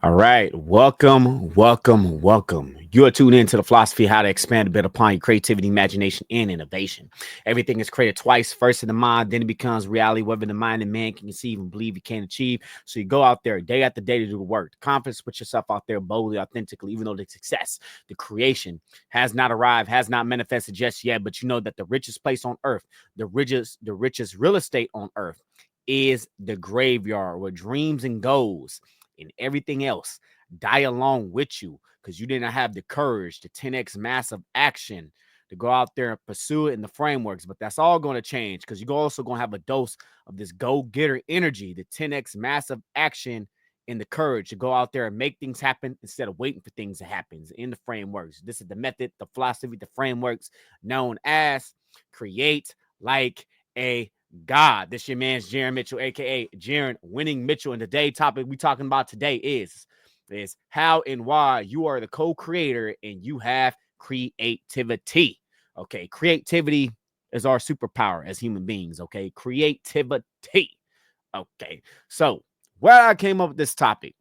All right. Welcome. You are tuned into the philosophy of how to expand a bit upon your creativity, imagination, and innovation. Everything is created twice, first in the mind, then it becomes reality, whether the mind and man can conceive and believe you can achieve. So you go out there day after day to do the work. The confidence, put yourself out there boldly, authentically, even though the success, the creation has not arrived, has not manifested just yet. But you know that the richest place on earth, the richest real estate on earth is the graveyard where dreams and goals and everything else die along with you because you didn't have the courage, the 10x massive action to go out there and pursue it in the frameworks. But that's all going to change because you're also going to have a dose of this go-getter energy, the 10x massive action and the courage to go out there and make things happen instead of waiting for things to happen in the frameworks. This is the method, the philosophy, the frameworks known as create like a God. This your man's Jaron Mitchell, aka Jaron Winning Mitchell. And today topic we talking about today is how and why you are the co-creator and you have creativity. Okay, creativity is our superpower as human beings. Okay, creativity. Okay, so where I came up with this topic.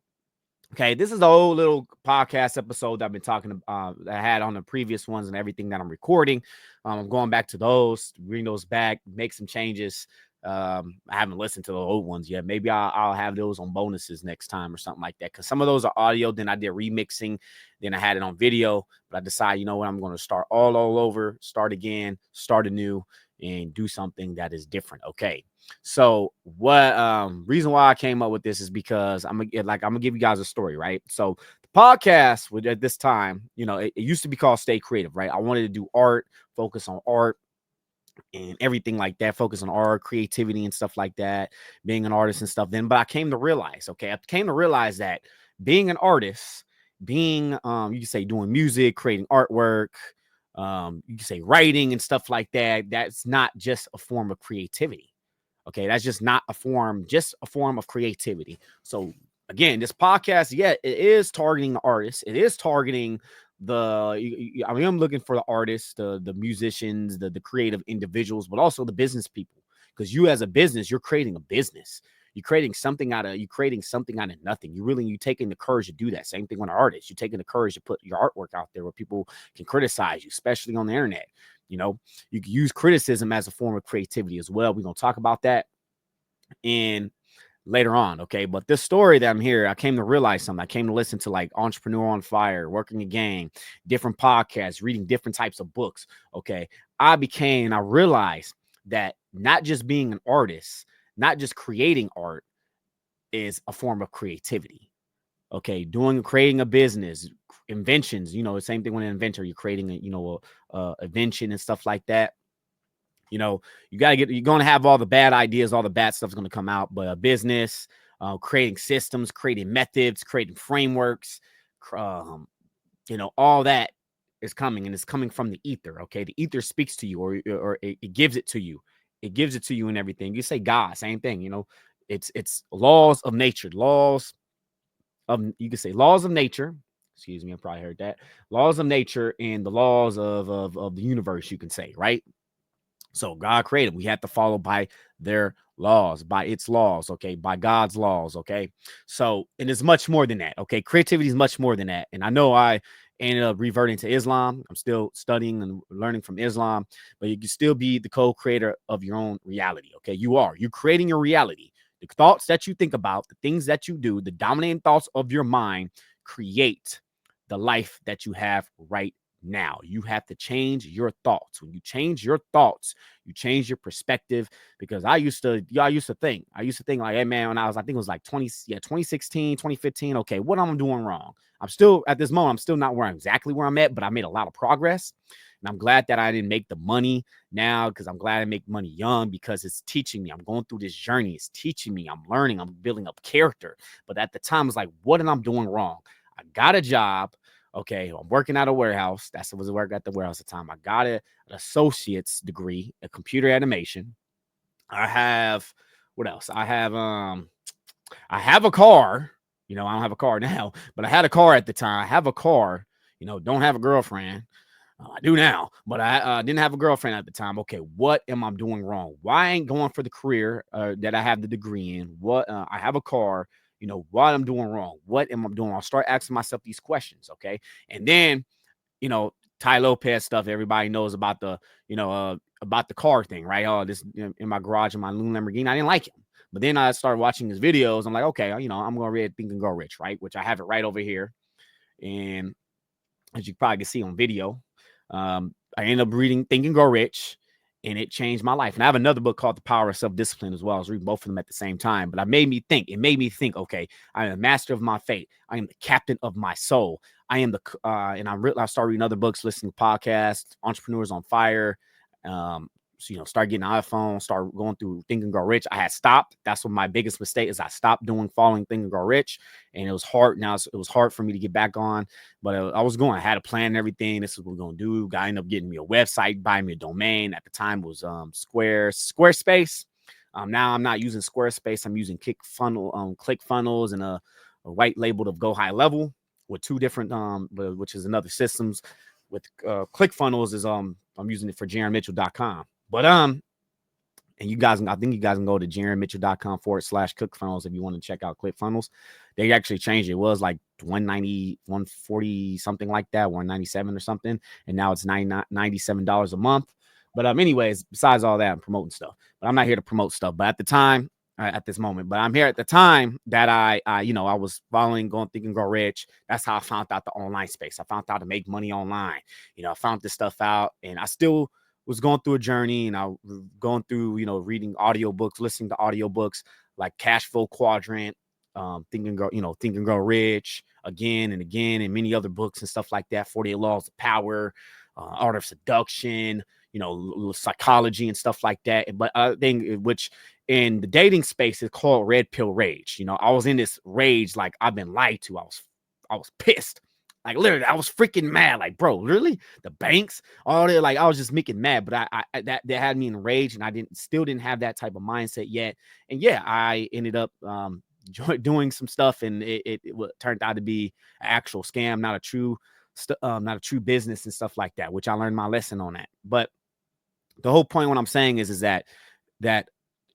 Okay, this is the old little podcast episode that I've been talking that I had on the previous ones and everything that I'm recording. I'm going back to those, bring those back, make some changes. I haven't listened to the old ones yet. Maybe I'll have those on bonuses next time or something like that. Because some of those are audio. Then I did remixing. Then I had it on video. But I decided, you know what, I'm going to start all over, start again, start anew, and do something that is different. Okay. So what reason why I came up with this is because I'm gonna give you guys a story, right? So the podcast would at this time, it used to be called Stay Creative, right? I wanted to do art, focus on art and everything like that, focus on art, creativity and stuff like that, being an artist and stuff. Then, but I came to realize, I came to realize that being an artist, being you can say doing music, creating artwork, you can say writing and stuff like that, that's not just a form of creativity. Okay, that's just not a form, just a form of creativity. So again, this podcast, yeah, it is targeting the artists. It is targeting I mean, I'm looking for the artists, the musicians, the creative individuals, but also the business people. Because you as a business, you're creating a business. You're creating something out of nothing. You taking the courage to do that. Same thing with an artist. You're taking the courage to put your artwork out there where people can criticize you, especially on the internet. You know, you can use criticism as a form of creativity as well. We're gonna talk about that in later on. Okay. But this story that I'm here, I came to realize something. I came to listen to like Entrepreneur on Fire, Working a Game, different podcasts, reading different types of books. Okay. I realized that not just being an artist, not just creating art is a form of creativity. Okay. Creating a business, inventions, the same thing with an inventor, you're creating a invention and stuff like that. You're going to have all the bad ideas, all the bad stuff's going to come out, but a business, creating systems, creating methods, creating frameworks, um, all that is coming, and it's coming from the ether. Okay. The ether speaks to you, or it gives it to you. It gives it to you and everything. You say God, same thing, it's laws of nature, you can say laws of nature. Excuse me, I probably heard that. Laws of nature and the laws of the universe, you can say, right? So God created. We have to follow by their laws, by its laws, okay, by God's laws, okay. So, and it's much more than that, okay. Creativity is much more than that. And I know I ended up reverting to Islam. I'm still studying and learning from Islam, but you can still be the co-creator of your own reality, okay. You're creating your reality. The thoughts that you think about, the things that you do, the dominating thoughts of your mind create the life that you have right now. You have to change your thoughts. When you change your thoughts, you change your perspective. Because I used to think like, hey man, when I think it was like 2016, 2015. Okay, what am I doing wrong? I'm still at this moment, I'm still not exactly where I'm at, but I made a lot of progress. And I'm glad that I didn't make the money now, because I'm glad I make money young, because it's teaching me. I'm going through this journey. It's teaching me. I'm learning. I'm building up character. But at the time, it's like, what am I doing wrong? I got a job. Okay, I'm working at a warehouse. That's what was work at the warehouse at the time. I got an associate's degree in computer animation. I have what else? I have a car. I don't have a car now, but I had a car at the time. I have a car. Don't have a girlfriend. I do now, but I didn't have a girlfriend at the time. Okay, what am I doing wrong? Why I ain't going for the career that I have the degree in? I have a car. what I'm doing wrong. What am I doing? I'll start asking myself these questions. Okay. And then, Ty Lopez stuff, everybody knows about the car thing, right? Oh, this in my garage in my new Lamborghini. I didn't like him. But then I started watching his videos. I'm like, okay, I'm going to read Think and Grow Rich, right? Which I have it right over here. And as you probably can see on video, I ended up reading Think and Grow Rich, and it changed my life. And I have another book called The Power of Self-Discipline as well. I was reading both of them at the same time, but it made me think, okay, I am the master of my fate. I am the captain of my soul. I am and I started reading other books, listening to podcasts, Entrepreneurs on Fire, so, start getting an iPhone, start going through Think and Grow Rich. I had stopped. That's what my biggest mistake is. I stopped following Think and Grow Rich, and it was hard. Now it was hard for me to get back on, but I was going. I had a plan and everything. This is what we're gonna do. Guy ended up getting me a website, buying me a domain. At the time it was Squarespace. Now I'm not using Squarespace. I'm using ClickFunnels, and a white labeled of Go High Level with two different which is another systems. With ClickFunnels is I'm using it for JaronMitchell.com. But and I think you guys can go to JaronMitchell.com/ClickFunnels if you want to check out ClickFunnels. They actually changed it. It was like 190, 140, something like that, 197 or something, and now it's $97 a month. But anyways, besides all that, I'm promoting stuff. But I'm not here to promote stuff. But at the time, at this moment, but I'm here at the time that I was going Think and Grow Rich. That's how I found out the online space. I found out to make money online. I found this stuff out, and I still was going through a journey, and I was going through, reading audiobooks, listening to audiobooks like Cash Flow Quadrant, Think and Grow Rich again and again, and many other books and stuff like that. 48 Laws of Power, Art of Seduction, psychology and stuff like that. But which in the dating space is called red pill rage. I was in this rage, like I've been lied to. I was pissed. Like literally, I was freaking mad. Like, bro, really? The banks, all that. Like, I was just making mad. But that had me enraged, and I still didn't have that type of mindset yet. And yeah, I ended up doing some stuff, and it turned out to be an actual scam, not a true business and stuff like that. Which I learned my lesson on that. But the whole point, what I'm saying is that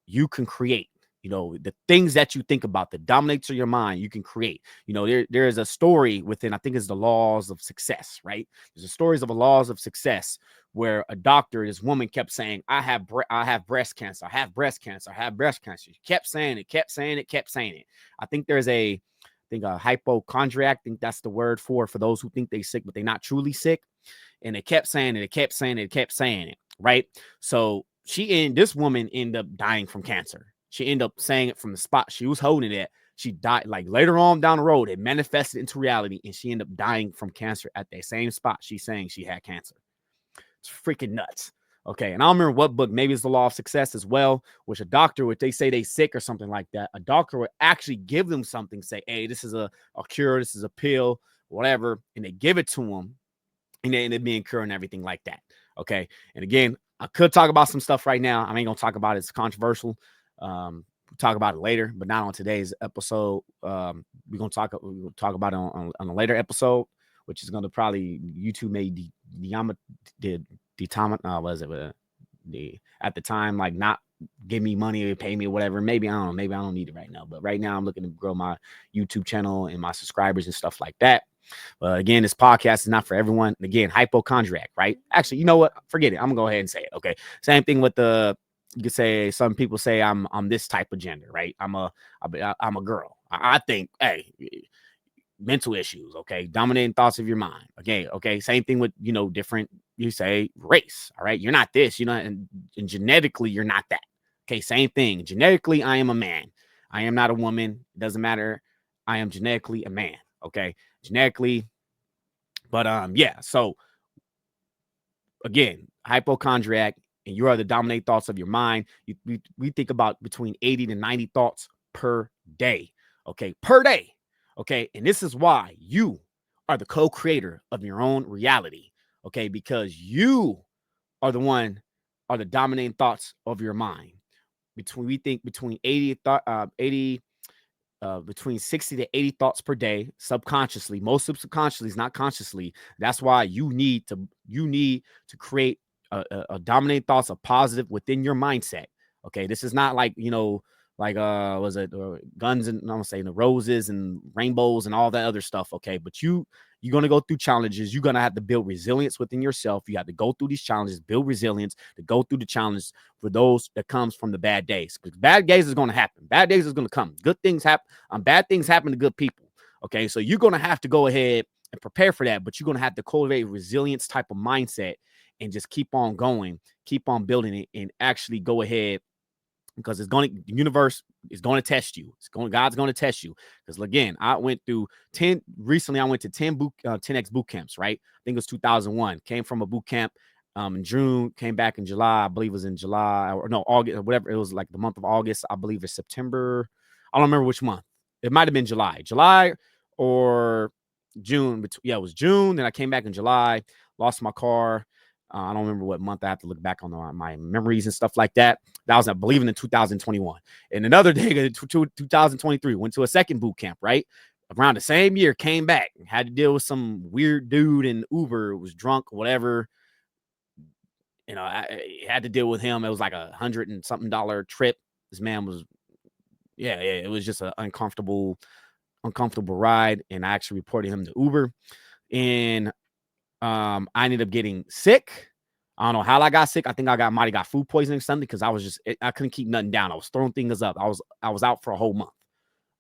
you can create. The things that you think about that dominates your mind, you can create. There is a story within, I think it's the laws of success, right? There's a stories of the laws of success where a doctor, this woman kept saying, I have breast cancer. I have breast cancer. I have breast cancer. She kept saying it. I think there's a hypochondriac. I think that's the word for those who think they sick, but they're not truly sick. And they kept saying it, right? So this woman ended up dying from cancer. She ended up saying it from the spot she was holding it. She died, like later on down the road, it manifested into reality, and she ended up dying from cancer at that same spot she's saying she had cancer. It's freaking nuts. Okay, and I don't remember what book, maybe it's The Law of Success as well, which a doctor, would they say they sick or something like that, a doctor would actually give them something, say, hey, this is a cure, this is a pill, whatever, and they give it to them, and they end up being cured and everything like that. Okay, and again, I could talk about some stuff right now. I ain't gonna talk about it. It's controversial. We'll talk about it later, but not on today's episode. We're gonna talk about it on a later episode, which is gonna probably YouTube made at the time, like, not give me money or pay me or whatever. Maybe I don't know. Maybe I don't need it right now. But right now I'm looking to grow my YouTube channel and my subscribers and stuff like that. But again, this podcast is not for everyone. And again, hypochondriac, right? Actually, you know what? Forget it. I'm gonna go ahead and say it. Okay. Same thing with you could say, some people say I'm this type of gender, right? I'm a girl. I think, hey, mental issues, okay, dominating thoughts of your mind. Okay. Same thing with different. You say race, all right? You're not this, and genetically you're not that. Okay, same thing. Genetically, I am a man. I am not a woman. It doesn't matter. I am genetically a man. Okay, genetically. But yeah. So again, hypochondriac, and you are the dominate thoughts of your mind. We think about between 80 to 90 thoughts per day. Okay, per day. Okay, and this is why you are the co-creator of your own reality. Okay, because you are the dominating thoughts of your mind. Between 60 to 80 thoughts per day, subconsciously, most subconsciously, not consciously. That's why you need to create a dominate thoughts of positive within your mindset. Okay, this is not like like was it guns and I'm gonna say the roses and rainbows and all that other stuff. Okay, but you're gonna go through challenges. You're gonna have to build resilience within yourself. You have to go through these challenges, build resilience to go through the challenges for those that comes from the bad days. Because bad days is gonna happen. Bad days is gonna come. Good things happen. Bad things happen to good people. Okay, so you're gonna have to go ahead and prepare for that, but you're gonna have to cultivate resilience type of mindset and just keep on going, keep on building it, and actually go ahead because the universe is going to test you. God's going to test you. Because again, I went through 10 recently. I went to 10x boot camps, right? I think it was 2001. Came from a boot camp in June, came back in July. I believe it was in July or no, August or whatever. It was like the month of August. I believe it's September. I don't remember which month. It might have been July or June. Yeah, it was June. Then I came back in July, lost my car. I don't remember what month. I have to look back on my memories and stuff like that. That was, I believe, in 2021. And another day, 2023, went to a second boot camp, right? Around the same year, came back, had to deal with some weird dude in Uber, was drunk, whatever. You know, I had to deal with him. It was like $100 and something trip. This man was, yeah, it was just an uncomfortable ride. And I actually reported him to Uber. And I ended up getting sick. I don't know how I got sick. I think I might have got food poisoning or something because I couldn't keep nothing down. I was throwing things up. I was out for a whole month.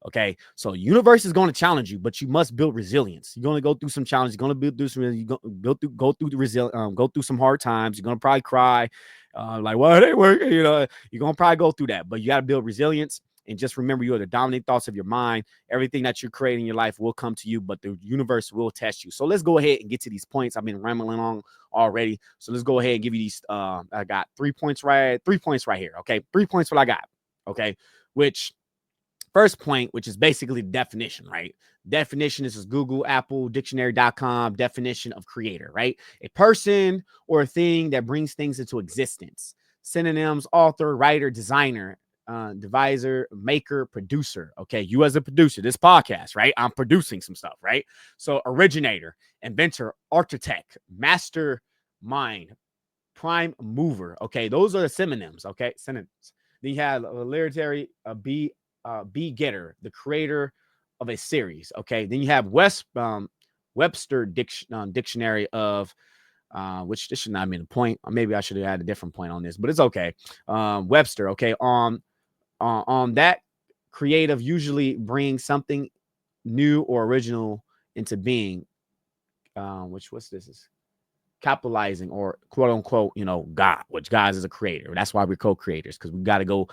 Okay, so universe is going to challenge you, but you must build resilience. You're going to go through some challenges. You're going to build through some. Go through the go through some hard times. You're going to probably cry, like, well, it ain't working. You know, you're going to probably go through that, but you got to build resilience. And just remember, you are the dominant thoughts of your mind. Everything that you're creating in your life will come to you, but the universe will test you. So let's go ahead and get to these points. I've been rambling on already. So let's go ahead and give you these. I got 3 points right. 3 points right here. Okay. 3 points what I got. Okay. Which first point, which is basically the definition, right? Definition, this is Google, Apple, dictionary.com, definition of creator, right? A person or a thing that brings things into existence. Synonyms, author, writer, designer, deviser, maker, producer. Okay, you as a producer, this podcast, right? I'm producing some stuff, right? So originator, inventor, architect, mastermind, prime mover. Okay, those are the synonyms. Okay, synonyms. Then you have literary, be getter, the creator of a series. Okay, then you have Webster dictionary of which this should not mean a point. Maybe I should have had a different point on this, but it's okay. Webster. Okay, on that, creative usually brings something new or original into being. What's this is capitalizing or quote unquote, God, which God is a creator. That's why we're co-creators, because we got to go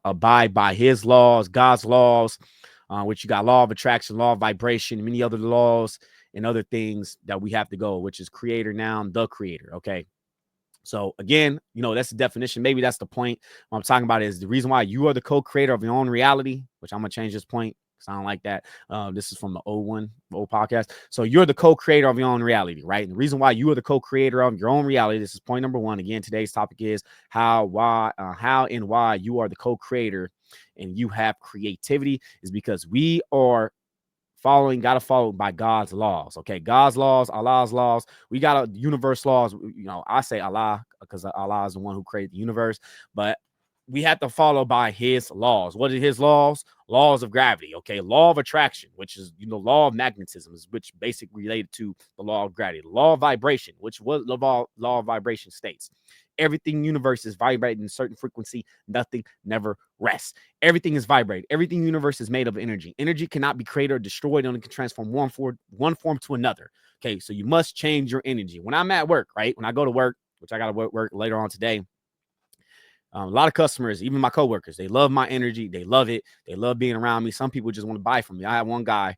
abide by his laws, God's laws, which you got law of attraction, law of vibration, and many other laws and other things that we have to go, which is creator noun, the creator. Okay. So again, that's the definition. Maybe that's the point. What I'm talking about is the reason why you are the co-creator of your own reality, which I'm going to change this point because I don't like that. This is from the old podcast. So you're the co-creator of your own reality, right? And the reason why you are the co-creator of your own reality, this is point number 1. Again, today's topic is how and why you are the co-creator and you have creativity is because we are gotta follow by God's laws. Okay, God's laws, Allah's laws. We got universe laws. I say Allah because Allah is the one who created the universe, but we have to follow by his laws. What are his laws? Laws of gravity. Okay, law of attraction, which is law of magnetism, which basically related to the law of gravity. Law of vibration, which was the law of vibration states. Everything in the universe is vibrating in a certain frequency. Nothing never rests. Everything is vibrating. Everything in the universe is made of energy. Energy cannot be created or destroyed. Only can transform one form to another. Okay, so you must change your energy. When I'm at work, right? When I go to work, which I got to work later on today, a lot of customers, even my coworkers, they love my energy. They love it. They love being around me. Some people just want to buy from me. I had one guy.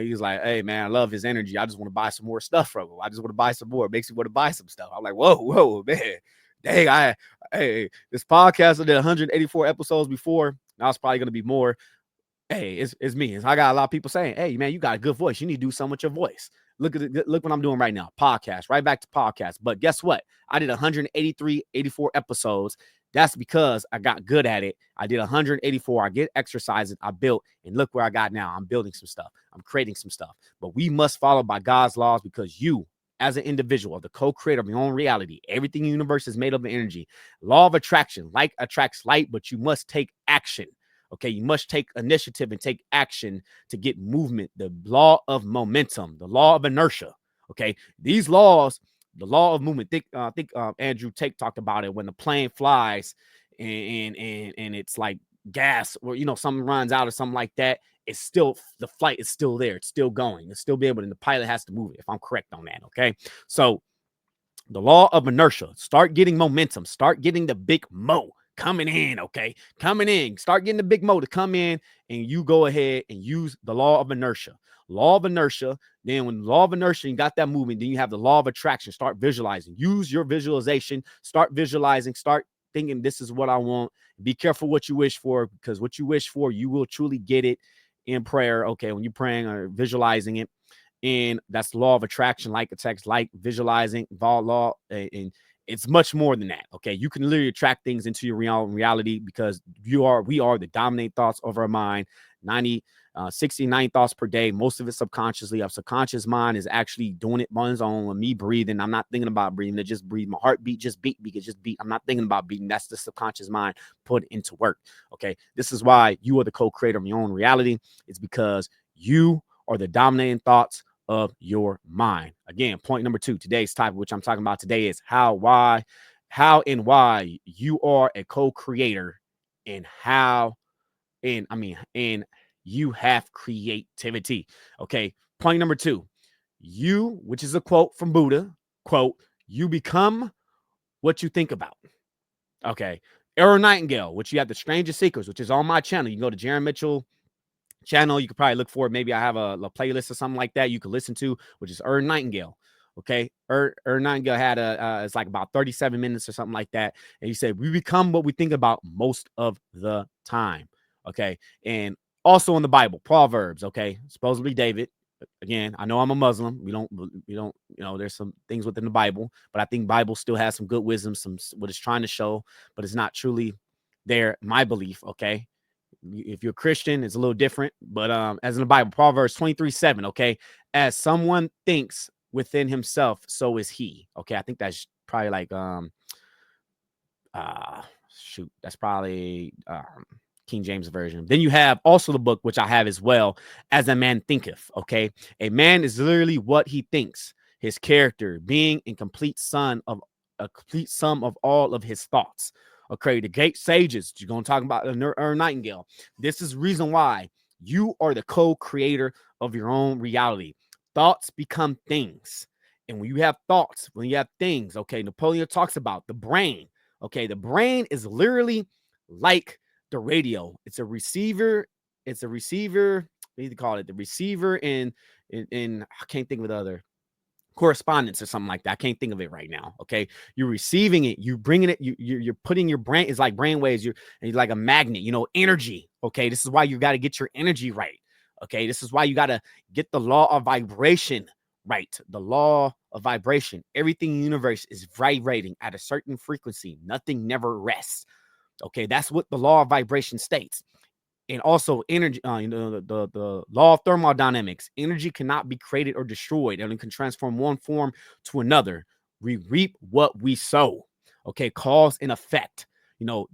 He was like, hey, man, I love his energy. I just want to buy some more stuff from him. I just want to buy some more. It makes me want to buy some stuff. I'm like, whoa, man. Dang, this podcast, I did 184 episodes before. Now it's probably going to be more. Hey, it's me. I got a lot of people saying, hey, man, you got a good voice. You need to do something with your voice. Look what I'm doing right now. Podcast, right back to podcast. But guess what? I did 84 episodes. That's because I got good at it. I did 184. I get exercises. I built, and look where I got now. I'm building some stuff. I'm creating some stuff. But we must follow by God's laws because you, as an individual, the co-creator of your own reality. Everything in the universe is made up of energy. Law of attraction, like attracts like, but you must take action. Okay, you must take initiative and take action to get movement. The law of momentum, the law of inertia. Okay, these laws, the law of movement. I think Andrew Tate talked about it when the plane flies and it's like gas, or something runs out or something like that. It's still, the flight is still there. It's still going. It's still be able, and the pilot has to move it. If I'm correct on that, okay. So the law of inertia. Start getting momentum. Start getting the big mo coming in, okay? Coming in. Start getting the big mo to come in, and you go ahead and use the law of inertia. Law of inertia. Then when the law of inertia, you got that movement, then you have the law of attraction. Start visualizing. Use your visualization. Start visualizing. Start thinking, this is what I want. Be careful what you wish for, because what you wish for, you will truly get it in prayer, okay? When you're praying or visualizing it. And that's the law of attraction, like attacks, like visualizing, law, and it's much more than that. Okay, you can literally attract things into your reality, because we are the dominant thoughts of our mind. 69 thoughts per day, most of it subconsciously. Our subconscious mind is actually doing it on its own. When me breathing, I'm not thinking about breathing. I just breathe. My heartbeat just beat, because just beat. I'm not thinking about beating. That's the subconscious mind put into work. Okay, this is why you are the co-creator of your own reality. It's because you are the dominating thoughts of your mind. Again, point number 2, today's topic, which I'm talking about today, is how and why you are a co-creator, and and you have creativity. Okay. Point number 2, which is a quote from Buddha, quote, you become what you think about. Okay. Earl Nightingale, which you have the Strangest Secrets, which is on my channel. You can go to Jaron Mitchell channel. You could probably look for it. Maybe I have a playlist or something like that you could listen to, which is Earl Nightingale. Okay. Earl Nightingale had it's like about 37 minutes or something like that. And he said, we become what we think about most of the time. Okay. And also in the Bible, Proverbs. Okay. Supposedly David. Again, I know I'm a Muslim. We don't, there's some things within the Bible, but I think Bible still has some good wisdom, some what it's trying to show, but it's not truly there, my belief. Okay. If you're a Christian, it's a little different, but as in the Bible, Proverbs 23:7, okay, as someone thinks within himself, so is he. Okay, I think that's probably like that's probably King James version. Then you have also the book, which I have as well, As a Man Thinketh. Okay, a man is literally what he thinks, his character, being a complete sum of all of his thoughts. Okay, the great sages, you're going to talk about Earl Nightingale. This is reason why you are the co-creator of your own reality. Thoughts become things. And when you have thoughts, when you have things, okay, Napoleon talks about the brain. Okay, the brain is literally like the radio. It's a receiver. It's a receiver. What do you call it? The receiver in I can't think of the other correspondence or something like that. I can't think of it right now. Okay, you're receiving it, you bringing it, you're putting your brain. It's like brain waves. You're like a magnet. Energy. Okay, this is why you got to get your energy right. Okay, this is why you got to get the law of vibration right. The law of vibration. Everything in the universe is vibrating at a certain frequency. Nothing never rests. Okay, that's what the law of vibration states. And also energy, the law of thermodynamics. Energy cannot be created or destroyed, and it can transform one form to another. We reap what we sow. Okay, cause and effect.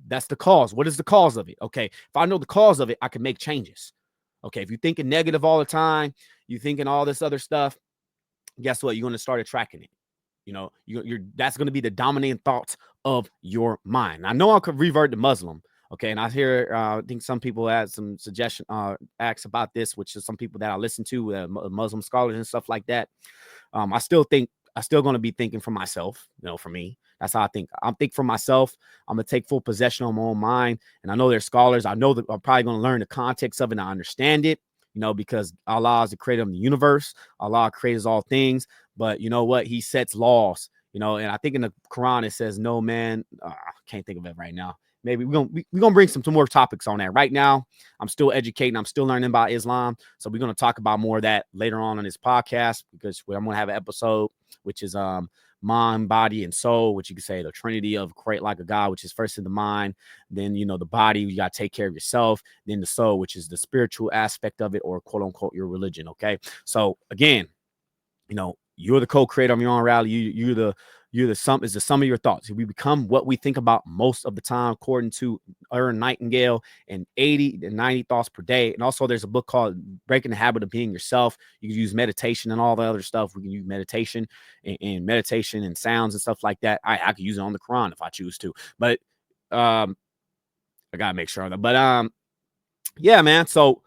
That's the cause. What is the cause of it? Okay, if I know the cause of it, I can make changes. Okay, if you're thinking negative all the time, you're thinking all this other stuff, guess what? You're going to start attracting it. You're that's going to be the dominating thoughts of your mind. I know I could revert to Muslim. Okay, and I hear I think some people had some suggestion acts about this, which is some people that I listen to, Muslim scholars and stuff like that. I still going to be thinking for myself. For me, that's how I think. I'm thinking for myself. I'm gonna take full possession of my own mind, and I know there's scholars. I know that I'm probably going to learn the context of it and I understand it. Because Allah is the creator of the universe. Allah creates all things, but you know what? He sets laws. And I think in the Quran it says, "No man." I can't think of it right now. Maybe we're gonna bring some more topics on that. Right now, I'm still educating. I'm still learning about Islam, so we're gonna talk about more of that later on in this podcast, because I'm gonna have an episode which is mind, body, and soul, which you could say the Trinity of create like a God, which is first in the mind, then the body, you got to take care of yourself, then the soul, which is the spiritual aspect of it, or quote unquote your religion. Okay, so again, You're the co-creator of your own reality. You're the sum is the sum of your thoughts. We become what we think about most of the time, according to Erin Nightingale, and 80 to 90 thoughts per day. And also there's a book called Breaking the Habit of Being Yourself. You can use meditation and all the other stuff. We can use meditation and meditation and sounds and stuff like that. I could use it on the Quran if I choose to, but I gotta make sure of that. But yeah, man. So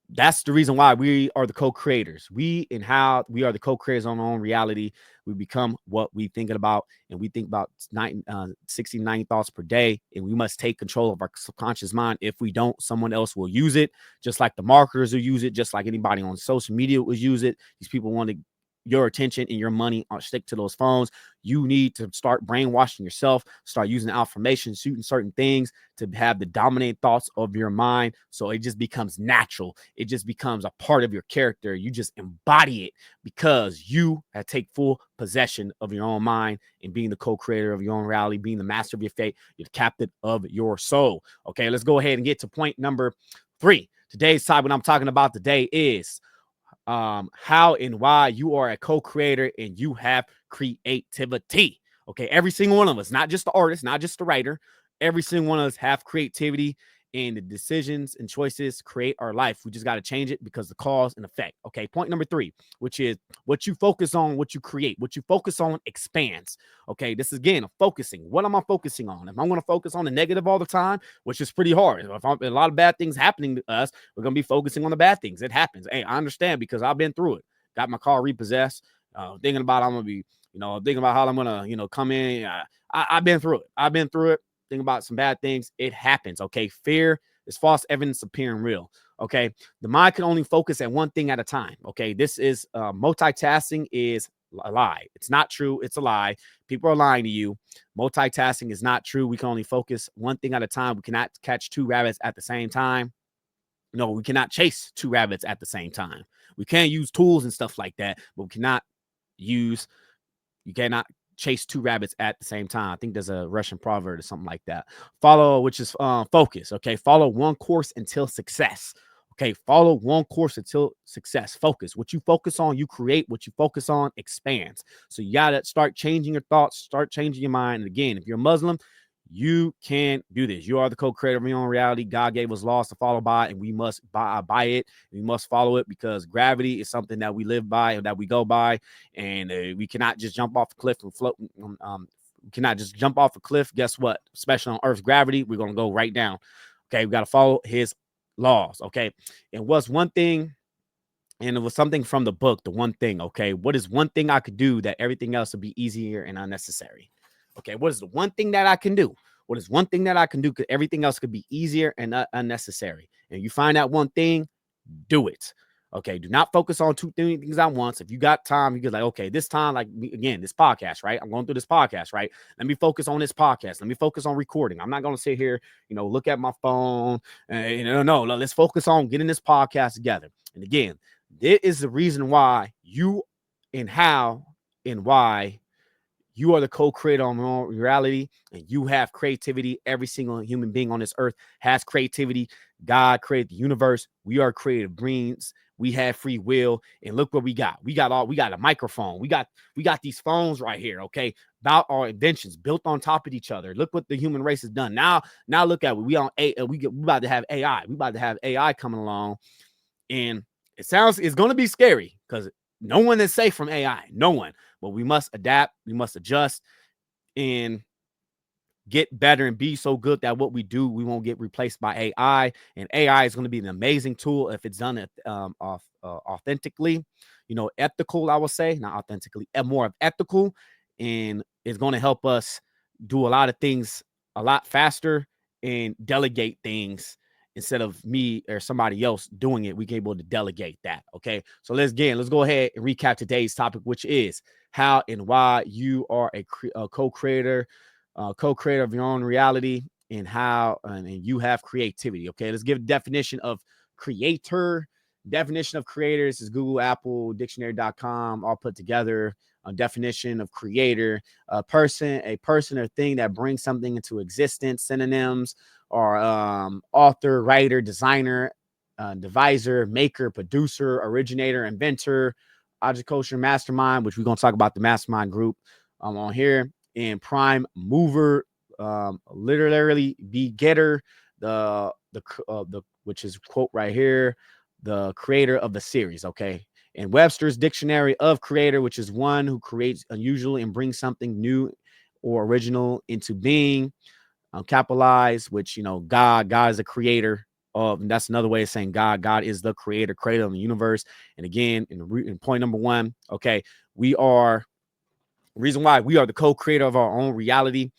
that's the reason why we are the co-creators. We and how we are the co-creators on our own reality. We become what we thinking about, and we think about 60, 90 thoughts per day, and we must take control of our subconscious mind. If we don't, someone else will use it, just like the marketers will use it, just like anybody on social media will use it. These people want to your attention and your money stick to those phones. You need to start brainwashing yourself, start using affirmations, shooting certain things to have the dominant thoughts of your mind. So it just becomes natural. It just becomes a part of your character. You just embody it because you have take full possession of your own mind and being the co-creator of your own reality, being the master of your fate, you're the captain of your soul. Okay, let's go ahead and get to point number 3. Today's topic, what I'm talking about today is how and why you are a co-creator and you have creativity. Okay, every single one of us, not just the artist, not just the writer, every single one of us have creativity, and the decisions and choices create our life. We just got to change it because the cause and effect. Okay, point number 3, which is what you focus on, what you create, what you focus on expands. Okay, this is again focusing. What am I focusing on? If I'm going to focus on the negative all the time, which is pretty hard, if a lot of bad things happening to us, we're going to be focusing on the bad things. It happens. Hey, I understand because I've been through it. Got my car repossessed. Thinking about I'm going to be, thinking about how I'm going to, come in. I've been through it. I've been through it. Think about some bad things. It happens. Okay. Fear is false evidence appearing real. Okay. The mind can only focus at one thing at a time. Okay. This is multitasking is a lie. It's not true. It's a lie. People are lying to you. Multitasking is not true. We can only focus one thing at a time. We cannot catch 2 rabbits at the same time. No, we cannot chase 2 rabbits at the same time. We can use tools and stuff like that, but we cannot use, you cannot chase 2 rabbits at the same time. I think there's a Russian proverb or something like that. Follow, which is focus. Okay. Follow one course until success. Okay. Follow one course until success. Focus. What you focus on, you create. What you focus on expands. So you got to start changing your thoughts, start changing your mind. And again, if you're a Muslim, you can do this. You are the co-creator of your own reality. God gave us laws to follow by, and we must by it. We must follow it because gravity is something that we live by and that we go by, and we cannot just jump off a cliff and float. We cannot just jump off a cliff. Guess what? Especially on Earth's gravity, we're gonna go right down. Okay, we got to follow His laws. Okay, and what's one thing? And it was something from the book, The One Thing. Okay, what is one thing I could do that everything else would be easier and unnecessary? Okay, what is the one thing that I can do? What is one thing that I can do? Because everything else could be easier and unnecessary. And you find that one thing, do it. Okay, do not focus on 2 things at once. If you got time, you get like, okay, this time, like again, this podcast, right? I'm going through this podcast, right? Let me focus on this podcast. Let me focus on recording. I'm not going to sit here, look at my phone. No, let's focus on getting this podcast together. And again, this is the reason why you and how and why you are the co-creator on your own reality, and you have creativity. Every single human being on this earth has creativity. God created the universe. We are creative beings. We have free will, and look what we got. We got a microphone. We got these phones right here. Okay, about our inventions built on top of each other. Look what the human race has done. Now look at what we on. We about to have AI. We about to have AI coming along, and it's going to be scary because no one is safe from AI. No one. But we must adapt. We must adjust and get better and be so good that what we do, we won't get replaced by AI. And AI is going to be an amazing tool if it's done authentically, ethical, I would say, not authentically, more of ethical. And it's going to help us do a lot of things a lot faster and delegate things instead of me or somebody else doing it. We can able to delegate that. Okay. So let's go ahead and recap today's topic, which is how and why you are a co-creator of your own reality, and how and you have creativity. Okay, let's give a definition of creator. Definition of creators is Google, Apple, dictionary.com, all put together. A definition of creator: a person or thing that brings something into existence. Synonyms are author, writer, designer, deviser, maker, producer, originator, inventor, Object Culture Mastermind, which we're gonna talk about the mastermind group on here, and Prime Mover, literally be getter, the which is quote right here, the creator of the series. Okay. And Webster's Dictionary of Creator, which is one who creates unusual and brings something new or original into being. Capitalized, which, God is the creator of, and that's another way of saying God is the creator of the universe. And again, in point number one, okay, we are reason why we are the co-creator of our own reality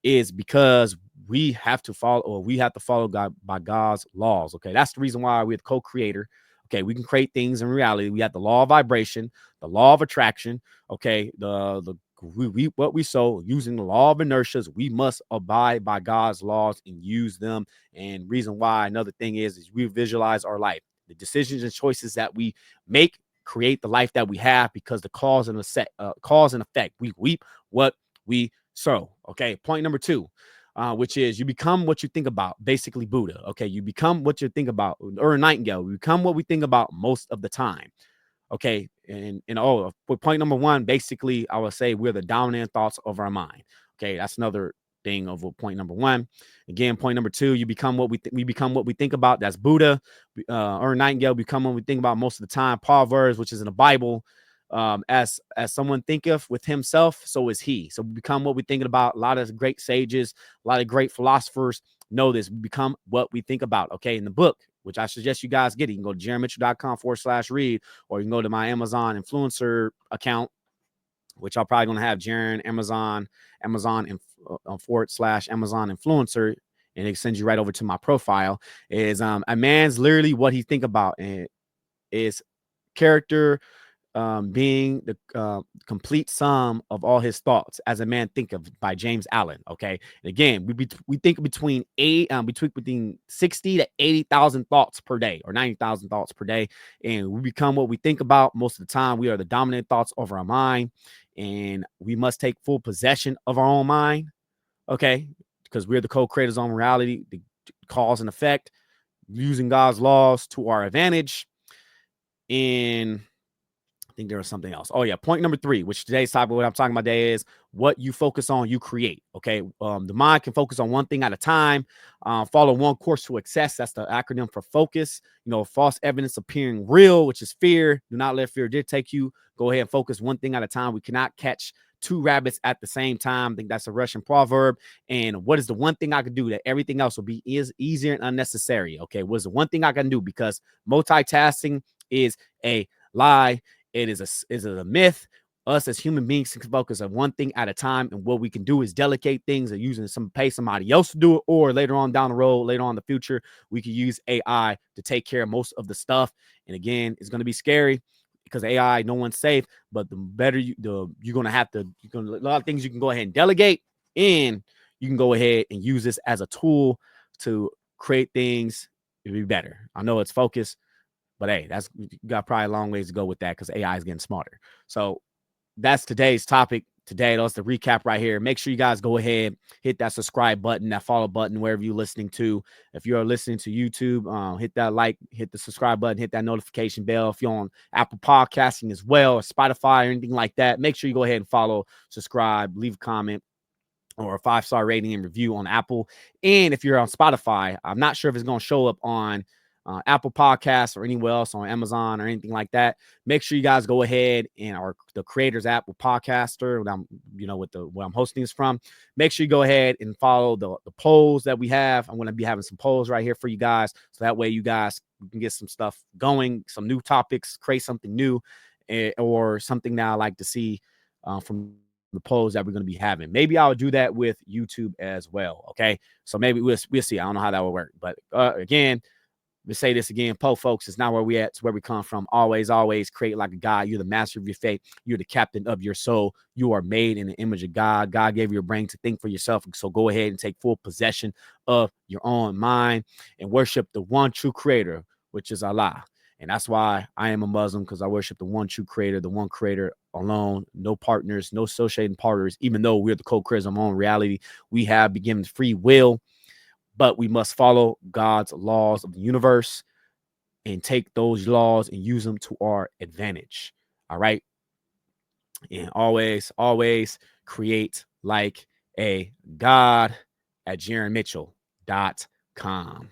is because we have to follow God by God's laws. Okay, that's the reason why we're the co-creator. Okay, we can create things in reality. We have the law of vibration, the law of attraction. Okay, what we sow using the law of inertias, we must abide by God's laws and use them. And reason why another thing is we visualize our life. The decisions and choices that we make create the life that we have because the cause and effect. We reap what we sow. Okay, point number two, which is you become what you think about. Basically, Buddha. Okay, you become what you think about, or a nightingale. We become what we think about most of the time. Okay. And for point number one, basically, I would say we're the dominant thoughts of our mind. Okay. That's another thing of point number one. Again, point number two, you become what we become what we think about. That's Buddha. Or nightingale, become what we think about most of the time. Proverbs, which is in the Bible. As someone thinketh with himself, so is he. So we become what we're thinking about. A lot of great sages, a lot of great philosophers know this. We become what we think about. Okay. In the book, which I suggest you guys get it. You can go to jaronmitchell.com/read, or you can go to my Amazon influencer account, which I'm probably going to have Jaron Amazon / Amazon influencer. And it sends you right over to my profile. Is a man's literally what he think about, and is character being the complete sum of all his thoughts as a man think of, by James Allen. Okay. And again, we think between between 60 to 80,000 thoughts per day, or 90,000 thoughts per day. And we become what we think about most of the time. We are the dominant thoughts over our mind, and we must take full possession of our own mind. Okay. Because we're the co-creators on reality, the cause and effect, using God's laws to our advantage. And I think there was something else. Oh yeah, point number three, which today's topic, what I'm talking about today, is what you focus on, you create. Okay, the mind can focus on one thing at a time. Follow one course to success. That's the acronym for focus. False evidence appearing real, which is fear. Do not let fear dictate you. Go ahead and focus one thing at a time. We cannot catch two rabbits at the same time. I think that's a Russian proverb. And what is the one thing I can do that everything else will be easier and unnecessary? Okay, what's the one thing I can do? Because multitasking is a lie. It is a myth. Us as human beings can focus on one thing at a time, and what we can do is delegate things and pay somebody else to do it, or later on down the road, later on in the future, we could use AI to take care of most of the stuff. And again, it's going to be scary because AI, no one's safe, but the better you're going to have to, a lot of things you can go ahead and delegate, and you can go ahead and use this as a tool to create things to be better. I know it's focused, but hey, you got probably a long ways to go with that because AI is getting smarter. So that's today's topic. Today, that's the recap right here. Make sure you guys go ahead, hit that subscribe button, that follow button, wherever you're listening to. If you're listening to YouTube, hit that like, hit the subscribe button, hit that notification bell. If you're on Apple Podcasting as well, or Spotify, or anything like that, make sure you go ahead and follow, subscribe, leave a comment, or a 5-star rating and review on Apple. And if you're on Spotify, I'm not sure if it's going to show up on Apple Podcasts or anywhere else, on Amazon or anything like that. Make sure you guys go ahead and the Creators app with Podcaster, what I'm hosting this from. Make sure you go ahead and follow the polls that we have. I'm going to be having some polls right here for you guys, so that way you guys can get some stuff going, some new topics, create something new, or something that I like to see from the polls that we're going to be having. Maybe I'll do that with YouTube as well. Okay, so maybe we'll see. I don't know how that will work, but again, to say this again, folks, it's not where we at, it's where we come from. Always create like a God. You're the master of your fate. You're the captain of your soul. You are made in the image of God. God gave you a brain to think for yourself. So go ahead and take full possession of your own mind and worship the one true creator, which is Allah. And that's why I am a Muslim, because I worship the one true creator, the one creator alone, no partners, no associating partners. Even though we're the co-creators of our own reality, we have been given free will, but we must follow God's laws of the universe and take those laws and use them to our advantage. All right. And always create like a God at JaronMitchell.com.